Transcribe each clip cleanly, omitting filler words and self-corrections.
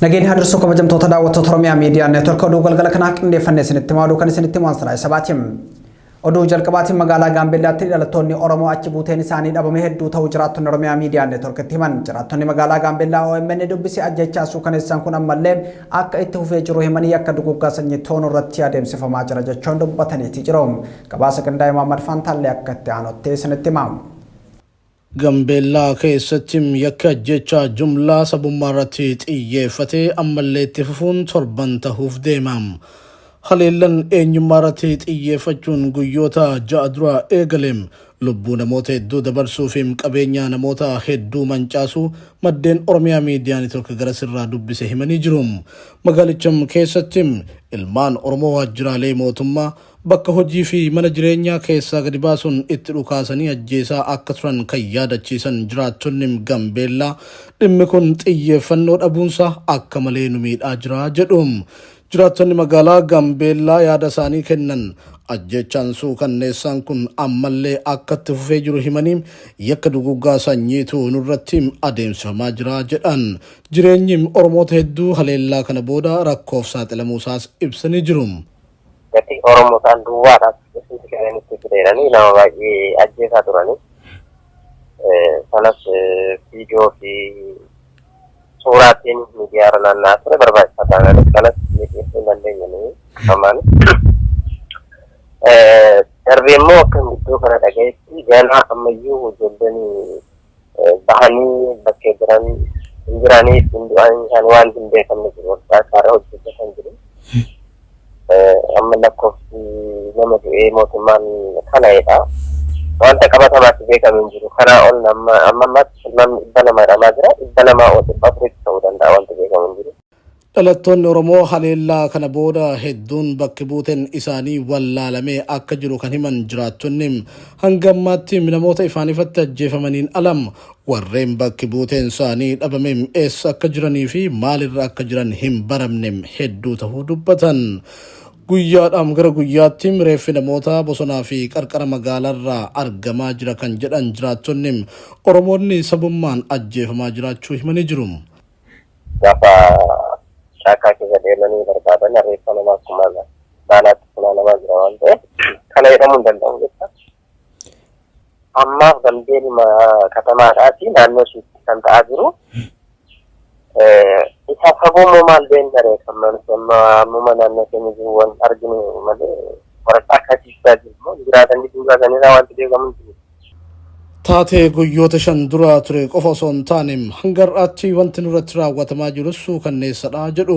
Nageen hadirsu kabajamtoota daawwattoota Oromiyaa Miidiyaa Neetwork oduu galgala kana qindeeffannee isinitti maaluu kan isinitti maansara sabaatiin oduu jalqabaatiin magaalaa Gaambeellaatti dhalattoonni Oromoo achi buuteen isaanii dhabame hedduu ta'uu jiraattonni Oromiyaa Miidiyaa Neetworkitti himan jiraattonni magaalaa Gaambeellaa OMN dubbisee ajjechaa suukaneessaan kun ammallee akka itti fufee jiru himanii akka duguggaa sanyii toonuu irratti adeemsifamaa jira jechuun dubbataniiti jiru. Gabaasa qindaa'e Muhammad Faantaallee akka itti aanutti isinitti himamu. Gaambeellaa keessatti yakka ajjechaa jumlaa sabummaa irratti xiyyeeffatee ammallee itti fufuun torban ta'uuf deema. Haleellaan eenyummaa irratti xiyyeeffachuun guyyoota ja'a dura eegaleem lubbuu namoota hedduu dabarsuu fi qabeenya namoota hedduu mancaasu maddeen Oromiyaa Miidiyaa Neetwork gara sirraa dubbise himanii jiru. Magaalicham keessatti ilmaan Oromoo waajjiraalee mootummaa bakka hojii fi mana jireenyaa keessaa gadi baasuun itti dhukaasanii ajjeesaa akka turan kan yaadachiisan jiraattonni Gaambeellaa dhimmi kun xiyyeeffannoo dhabuunsa akka malee nu miidhaa jira jedhu. Jiraattonni magaalaa Gaambeellaa yaada isaanii kennan ajjechaan suukanneessaan kun ammallee akka itti fufee jiru himanii yakka duguggaa sanyiitu nurratti adeemsifamaa jira jedhan. Jireenyi Oromoota hedduu haleellaa kana booda rakkoof saaxilamuusaas ibsanii jiru. Gati Oromoo ta'an duwwaadhaaf itti kennanitti fideeranii nama baay'ee ajjeesaa turanii. Sanas viidiyoo fi suuraatiin miidiyaa irra naanna'aa ture barbaachisaa ta'an kanas miidheessuu hin dandeenyanii qabaman. Darbee immoo akka gidduu kana dhagayetti ganaa ammayyuu ijoolleen bahanii bakkee jiran hin jiraniif hin du'an isaan waan hin beekamne jiru waggaa kaara hojjechaa jiru. Amma lakkoofsi nama du'ee mootummaan kana'edha. Wanta qabatamaatti beekamu jiru. Kanaa ol ammaatti namni 200 hidhamaa jira. 200 ol 4 ta'uu danda'a wanta beekamu jiru. Dhalattoonni Oromoo haleellaa kana booda hedduun bakki buuteen isaanii wallaalamee akka jiru kan himan jiraattonni hanga ammaatti namoota ifaan ifatti ajjeefamaniin alam warreen bakki buuteen isaanii dhabame eessa akka jiranii fi maalirra akka jiran hin baramne hedduu ta'uu dubbatan. Guyyaadhaan gara guyyaatti reeffi namoota bosonaa fi qarqara magaalaarraa argamaa jira kan jedhan jiraattonni Oromoonni sabummaan ajjeefamaa jiraachuu himanii jiru. Gaafa shaakaa keessa deemanii barbaadan reeffa namaa akkuma baalaatti funaanamaa jira waan ta'eef kana jedhamuu hin danda'u jecha. Ammaaf Gaambeelluma katamaadhaati naannoo ishiitti kan ta'aa jiru. Isa fagoo maal beeknare kan amma naannoo keenya jiru waan arginu malee waraqaa akkasiisaa jiru jiraatanii duubatanirraa wanti beekamu jiru. Taatee guyyoota 5 dura ture qofa osoo hin taane hanga har'aatti wanti nurratti raawwatamaa jirus suukanneessadha jedhu.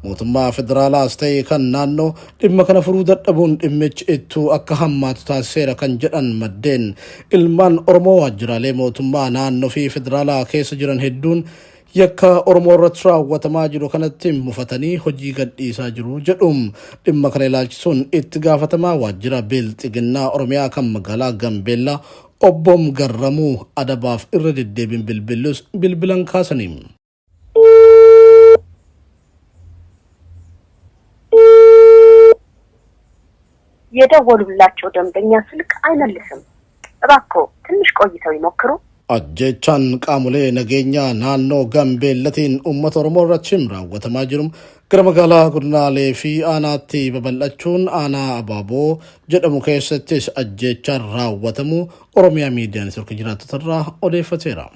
Mootummaa federaalaas ta'e kan naannoo dhimma kana furuu dadhabuun dhimmichi ittuu akka hammaatu taasiseera kan jedhan maddeen ilmaan Oromoo waajjiraalee mootummaa naannoo fi federaalaa keessa jiran hedduun yakka Oromoo irratti raawwatamaa jiru kanatti mufatanii hojii gadhiisaa jiru jedhu. Dhimma kana ilaalchisuun itti gaafatamaa waajjira Bilxiginnaa Oromiyaa kan magaalaa Gaambeellaa Obbo Garramuu Adabaaf irra deddeebiin bilbilan kaasanii. የደወሉላቸው ደንበኛ ስልክ አይመልስም። እባክዎ ትንሽ ቆይተው ይሞክሩ። Ajjechaan qaamolee nageenyaa naannoo Gaambeellatiin uummata Oromoo irratti raawwatamaa jiru gara magaalaa godinaalee fi aanaatti babal'achuun aanaa Abaaboo jedhamu keessattis ajjechaan raawwatamu Oromiyaa Miidiyaa Neetwork jiraattotarraa odeeffateera.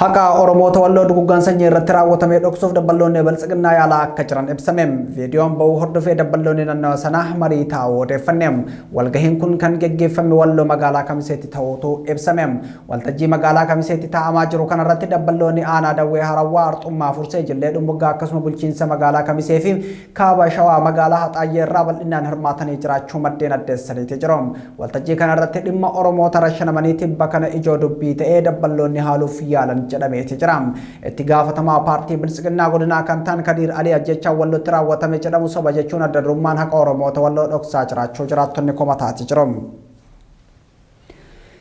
Haqa Oromoota Walloo duguggaan sanyii irratti raawwatamee dhoksuuf dabballoonni Biltsiginnaa yaalaa akka jiran ibsameem. Viidiyoon ba'uu hordofee dabballoonni naannoo sanaa marii taa'uu odeeffanneem. Walgahiin kun kan geggeeffame Walloo magaalaa Kamiseetti ta'uutu ibsameem. Waltajjii magaalaa Kamiseetti taa'amaa jiru kanarratti dabballoonni aanaa Dawwee Harawwaa Arxummaa Fursee Jillee Dhumbuggaa akkasuma bulchiinsa magaalaa Kamisee fi kaaba Shawaa magaalaa Haxaayyee irraa bal'inaan hirmaatanii jiraachuu maddeen addeessaniiti jiru. Waltajjii kanarratti dhimma Oromoota rashanamanii tibba kana ijoo dubbii ta'ee dabballoonni haaluuf yaalan jedhameeti jira. Itti gaafatamaa paartii Biltsiginnaa godinaa kan ta'an Kadiir Alii ajjechaa Wallootti raawwatame jedhamu soba jechuun adda durummaan haqa Oromoota Walloo dhoksaa jiraachuu jiraattonni komataati jiru.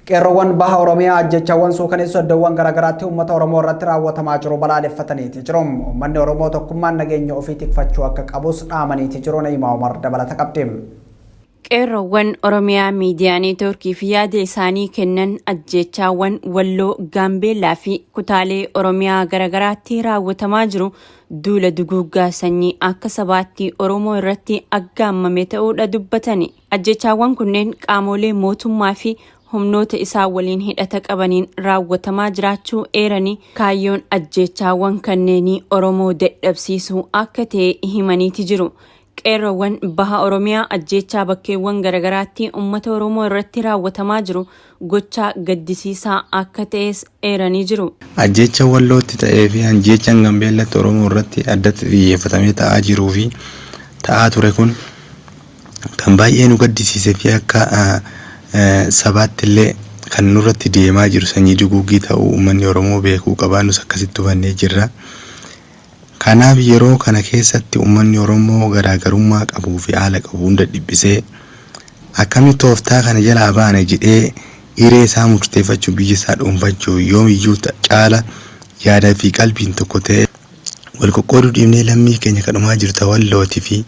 Qeerroowwan baha Oromiyaa ajjechaawwan suukaneessoo iddoowwan garaagaraatti uummata Oromoo irratti raawwatamaa jiru balaaleffataniiti jiru. Uummanni Oromoo tokkummaan nageenya ofii tikfachuu akka qabus dhaamaniiti jiru. Na'imaa Umar dabalata qabdi. Qeerroowwan Oromiyaa miidiyaa neetwoorkii fi yaada isaanii kennan ajjeechaawwan Walloo, Gaambeellaa fi kutaalee Oromiyaa garagaraatti raawwatamaa jiru duula duguuggaa sanyii akka sabaatti Oromoo irratti aggaamame ta'uudha dubbatani. Ajjeechaawwan kunneen qaamolee mootummaa fi humnoota isaa waliin hidhata qabaniin raawwatamaa jiraachuu eeranii kaayyoon ajjeechaawwan kanneenii Oromoo dadhabsiisuu akka ta'e himaniiti jiru. Qeerroowwan baha Oromiyaa ajjeechaa bakkeewwan garagaraatti uummata Oromoo irratti raawwatamaa jiru gochaa gaddisiisaa akka ta'es eeranii jiru. Ajjeecha Wallootti ta'ee fi ajjeechaan Gaambeellatti Oromoo irratti addatti xiyyeeffatamee ta'aa jiruu fi ta'aa ture kun kan baay'ee nu gaddisiisee fi akka sabaatti illee kan nurratti deemaa jiru sanyii duguuggii ta'uu uummanni Oromoo beekuu qaba. Nus akkasitti hubannee jirra. Kanaaf yeroo kana keessatti uummanni Oromoo garaagarummaa qabuu fi haala qabu hunda dhibbisee akkamitti tooftaa kana jalaa baana jedhee hiree isaa murteeffachuu biyya isaa dhuunfachuu yoomiyyuu caala yaadaa fi qalbiin tokko ta'e wal qoqqooduu dhiibnee lammii keenya kadhumaa jirta Wallootii fi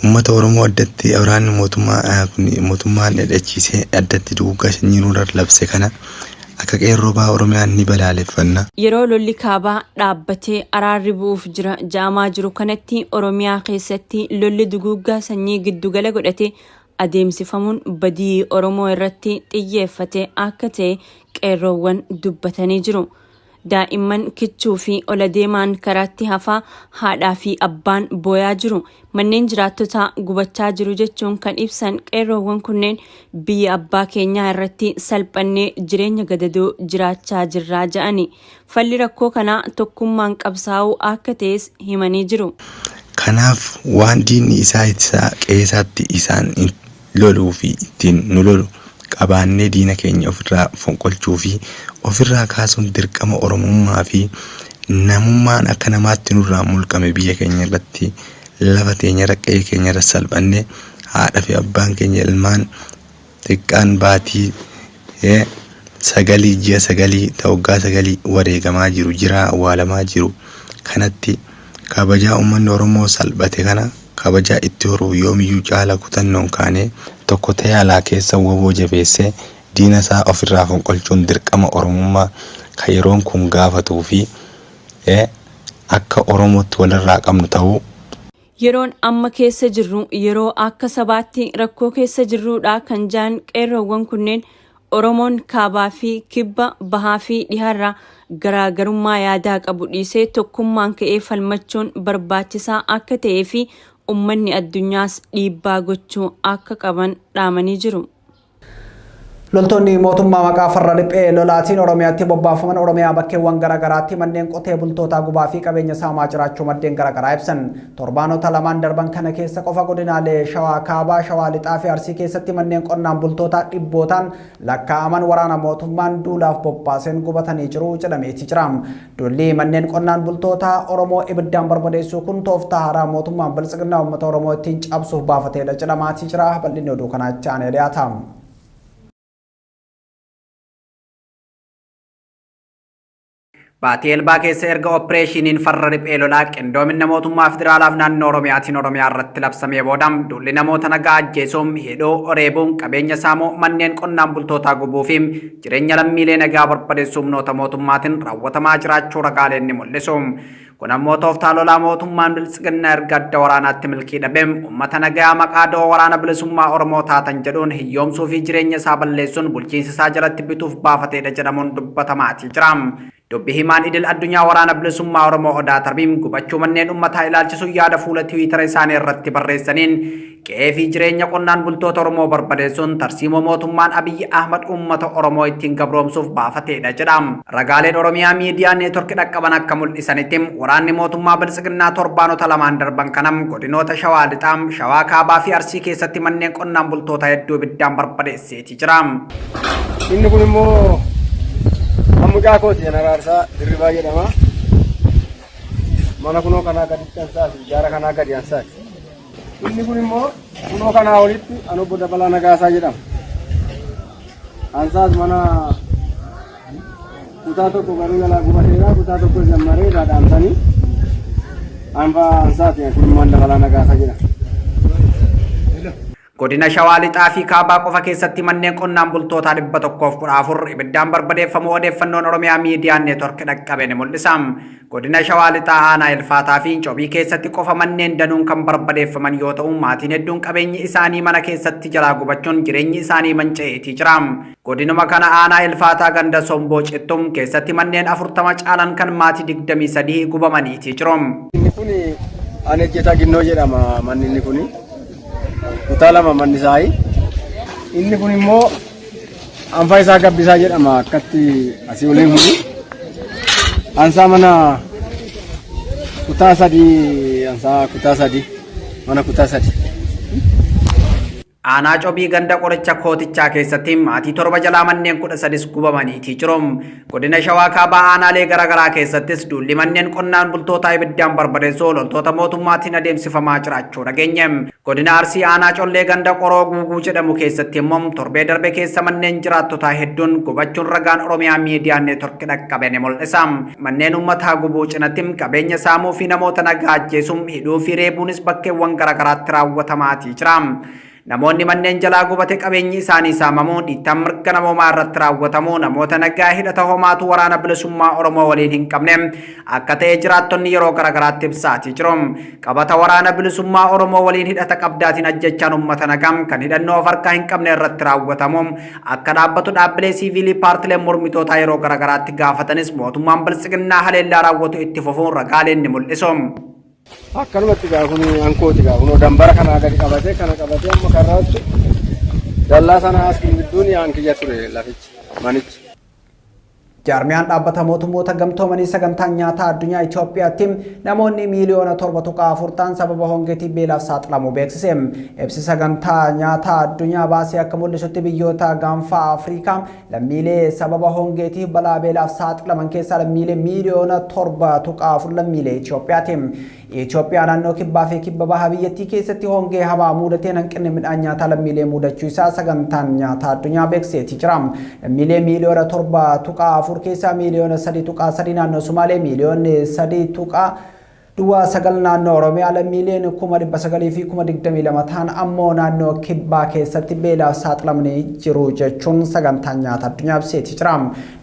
uummata Oromoo addatti waraanni mootummaan dhadhachiisee addatti duguuggaa sanyii nurra labse kana akka qeerroo baha Oromiyaan ni balaaleffanna. Yeroo lolli kaabaa dhaabbatee araarri bu'uuf jaamaa jiru kanatti Oromiyaa keessatti lolli duguuggaa sanyii giddugala godhate adeemsifamuun badii Oromoo irratti xiyyeeffate akka ta'e qeerroowwan dubbatanii jiru. Daa'imman kichuu fi ola deemaan karaatti hafaa haadhaa fi abbaan booyaa jiru. Manneen jiraattotaa gubachaa jiru jechuun kan ibsan qeerroowwan kunneen biyya abbaa keenyaa irratti salphannee jireenya gadadoo jiraachaa jirraa ja'ani. Falli rakkoo kanaa tokkummaan qabsaa'uu akka ta'es himanii jiru. Kanaaf waan diinni isaa qeessaatti isaan loluu fi ittiin nu lolu qabaannee diina keenya ofirraa fonqolchuu fi ofirraa kaasuun dirqama Oromummaa fi namummaan akka namaatti nurraa mulqame biyya keenya irratti lafa teenya raqqee keenya irra salphannee haadha fi abbaan keenya ilmaan xiqqaan baatii sagalii ji'a sagalii ta'uggaa sagalii wareegamaa jiru jira awwaalamaa jiru kanatti kabajaa uummanni Oromoo salphate kana kabajaa itti horuu yoomiyyuu caala kutannoon kaanee tokko ta'ee alaa keessa woboo jabeessee diina isaa ofirraa fonqolchuun dirqama Oromummaa kan yeroon kun gaafatuu fi akka Oromootti walirraa qabnu ta'uu. Yeroon amma keessa jirru yeroo akka sabaatti rakkoo keessa jirruudha kan jaan qeerroowwan kunneen Oromoon kaabaa fi kibba bahaa fi dhihaarraa garaagarummaa yaadaa qabu dhiisee tokkummaan ka'ee falmachuun barbaachisaa akka ta'ee fi ummanni addunyaas dhiibbaa gochuu akka qaban dhaamanii jiru. Loltoonni mootummaa maqaa farra dhiphee lolaatiin Oromiyaatti bobbaafaman Oromiyaa bakkeewwan garagaraatti manneen qotee bultootaa gubaa fi qabeenya saamaa jiraachuu maddeen garagaraa ibsan. Torbaanota lamaan darban kana keessa qofa godinaalee Shawaa Kaabaa, Shawaa Lixaa fi Arsii keessatti manneen qonnaan bultootaa dhibbootaan lakkaa'aman waraana mootummaan duulaaf bobbaaseen gubatanii jiru jedhameeti jira. Duulli manneen qonnaan bultootaa Oromoo ibiddaan barbadeessuu kun tooftaa haaraa mootummaan biltsiginnaa uummata Oromoo ittiin cabsuuf baafateedha jedhamaati jira. Bal'inni oduu kanaa aanee dhiyaata. Baatii Elbaa keessa erga opereeshiniin farra dhiphee lolaa qindoomina mootummaa federaalaaf naannoo Oromiyaatiin Oromiyaa irratti labsamee booda duulli namoota nagaa ajjeesuun hidhuu reebuun qabeenya saamuu manneen qonnaan bultootaa gubuu fi jireenya lammiilee nagaa barbadeessuu humnoota mootummaatiin raawwatamaa jiraachuu ragaaleen ni mul'isu. Kun ammoo tooftaa lolaa mootummaan biltsiginnaa erga adda waraanaatti milkii dhabeem uummata nagaa maqaa doo waraana bilisummaa Oromoo taatan jedhuun hiyyoomsuu fi jireenya isaa balleessuun bulchiinsa isaa jalatti bituuf baafateedha jedhamuun dubbatamaati jira. Dubbi himaan idil addunyaa waraana bilisummaa Oromoo Odaa Tarbiin gubachuu manneen uummataa ilaalchisuun yaada fuula Tiwiitara isaanii irratti barreessaniin qe'ee fi jireenya qonnaan bultoota Oromoo barbadeessuun tarsiimoo mootummaan Abiyyi Ahmad uummata Oromoo ittiin gabroomsuuf baafateedha jedha. Ragaaleen Oromiyaa miidiyaa neetworkii dhaqqaban akka mul'isanitti waraanni mootummaa biltsiginnaa torbaanota lamaan darban kanam godinoota Shawaa Lixaa, Shawaa Kaabaa fi Arsii keessatti manneen qonnaan bultoota hedduu ibiddaan barbadeesseeti jira. Inni kun immoo Mucaa kooti jeneraarsaa dirribaa jedhama. Mana kunoo kanaa gaditti ansaati, ijaara kanaa gadi ansaati. Inni kun immoo kunoo kanaa olitti an obbo Dabalaa Nagaasaa jedhama. Ansaas mana kutaa tokko garuu jalaa gubateera, kutaa tokko jammaree irraa dhaamsanii anfaa ansaati kun immoo Dabalaa Nagaasaa jedhama. Godina Shawaa Lixaa fi Kaabaa qofa keessatti manneen qonnaan bultootaa 114 ibiddaan barbadeeffamuu odeeffannoon Oromiyaa Miidiyaa Neetwork dhaqqabe ni mul'isa. Godina Shawaa Lixaa aanaa Ilfaataa fi Cobii keessatti qofa manneen danuun kan barbadeeffaman yoo ta'u maatiin hedduun qabeenyi isaanii mana keessatti jalaa gubachuun jireenyi isaanii manca'eetii jira. Godinuma kana aanaa Ilfaataa ganda Somboo Cittum keessatti manneen 40 caalan kan maatii 23 gubamaniitii jiru. Inni kun Anejjeta Ginnoo jedhama manni inni kun. Kutaa lama manni isaa. Inni kun immoo anfaa isaa Gabbisaa jedhama akkatti asii oliin kuni. Ansaa mana kutaa sadii mana kutaa sadii. Aanaa Cobii ganda Qoricha Kootichaa keessatti maatii 7 jalaa manneen 13 gubamaniitii jiru. Godina Shawaa Kaabaa aanaalee garaagaraa keessattis duulli manneen qonnaan bultootaa ibiddaan barbadeessuu loltoota mootummaatiin adeemsifamaa jiraachuu dhageenye. Godina Arsii aanaa Collee ganda Qoroo Guuguu jedhamu keessatti immoo torbee darbe keessa manneen jiraattotaa hedduun gubachuun ragaan Oromiyaa Miidiyaa Neetwork dhaqqabe ni mul'isa. Manneen uummataa gubuu cinatti qabeenya saamuu fi namoota nagaa ajjeesuun hidhuu fi reebuunis bakkeewwan garaagaraatti raawwatamaatii jira. Namoonni manneen jalaa gubate qabeenyi isaanii saamamuu dhiittaan mirga namoomaa irratti raawwatamuu namoota nagaa hidhata homaatu waraana bilisummaa Oromoo waliin hin qabne akka ta'e jiraattonni yeroo garaagaraatti ibsaatii jiru. Qabata waraana bilisummaa Oromoo waliin hidhata qabdaatiin ajjechaan uummata nagaa kan hidhannoo of harkaa hin qabne irratti raawwatamu akka dhaabbatu dhaabbilee siiviilii paartileen mormitootaa yeroo garaagaraatti gaafatanis mootummaan bilisiginnaa haleellaa raawwatu itti fufuun ragaaleen ni mul'isu. Akkanumatti gaa kun ankooti gaa kun dambara kana gadi qabatee amma karraatti dallaa sana as gidduun yankiyya ture lafichi manichi. Jaarmiyaan dhaabbata mootummoota gamtoomanii sagantaan nyaataa addunyaa Itoophiyaatti namoonni miliyoona 7.4 ta'an sababa hongeetii beelaaf saaxilamuu beeksise. Ibsi sagantaa nyaataa addunyaa baasee akka mul'isutti biyyoota gaanfa Afrikaa lammiilee sababa hongeetii balaa beelaaf saaxilaman keessaa lammiilee miliyoona 7.4 lammiilee Itoophiyaati. Itoophiyaa naannoo kibbaa fi kibba bahaa biyyattii keessatti hongee hamaa mudateen hanqinni midhaan nyaataa lammiilee mudachuu isaa sagantaan nyaataa addunyaa beeksiseetii jira. Lammiilee miliyoona 7.4 keessaa miliyoona 3.3 naannoo Sumaalee miliyoonni 3.9 naannoo Oromiyaa lammiileen 900,000 fi 22,000 ta'an ammoo naannoo kibbaa keessatti beelaaf saaxilamanii jiru jechuun sagantaan nyaataa addunyaa ibseetii jira.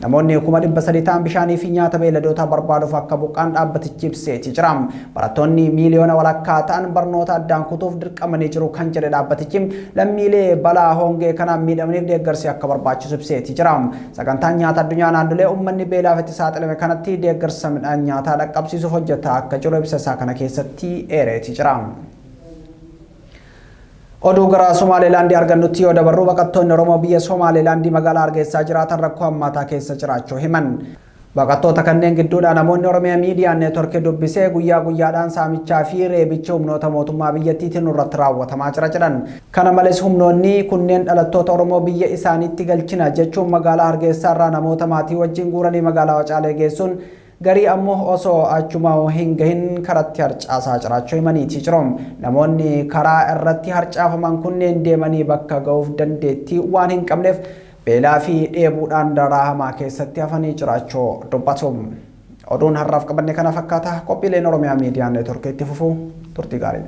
Namoonni 300,000 ta'an bishaanii fi nyaata beeladootaa barbaaduuf akka buqqaan dhaabbatichi ibseetii jira. Barattoonni miliyoona walakkaa ta'an barnoota addaan kutuuf dirqamanii jiru kan jedhe dhaabbatichi lammiilee balaa hongee kanaan miidhamaniif deeggarsi akka barbaachisu ibseetii jira. Sagantaan nyaataa addunyaa naannolee uummanni beelaaf itti saaxilame kanatti deeggarsa midhaan nyaataa dhaqqabsiisuuf hojjetaa akka jiru ibsa isaa kana keessatti eereetii jira. Oduu gara Somaalilaandii argannutti yoo dabarru baqattoonni Oromoo biyya Somaalilaandii magaalaa Hargeysaa jiraatan rakkoo hammaataa keessa jiraachuu himan. Baqattoota kanneen gidduudhaan namoonni Oromiyaa Miidiyaa Neetwork dubbisee guyyaa guyyaadhaan saamichaa fi reebicha humnoota mootummaa biyyattiitiin irratti raawwatamaa jira jedhan. Kana malees humnoonni kunneen dhalattoota Oromoo biyya isaaniitti galchina jechuun magaalaa Hargeysaa irraa namoota maatii wajjin guuranii magaalaa Wacaalee geessuun garii ammoo osoo achuma hin gahin karatti harcaasaa jiraachuu himaniitii jiru. Namoonni karaa irratti harcaafaman kunneen deemanii bakka ga'uuf dandeettii waan hin qabneef beelaa fi dheebuudhaan daraa hamaa keessatti hafanii jiraachuu dubbatu. Oduun har'aaf qabanne kana fakkaata. Qophiileen Oromiyaa Miidiyaa Neetwork itti fufuu turtii gaarii.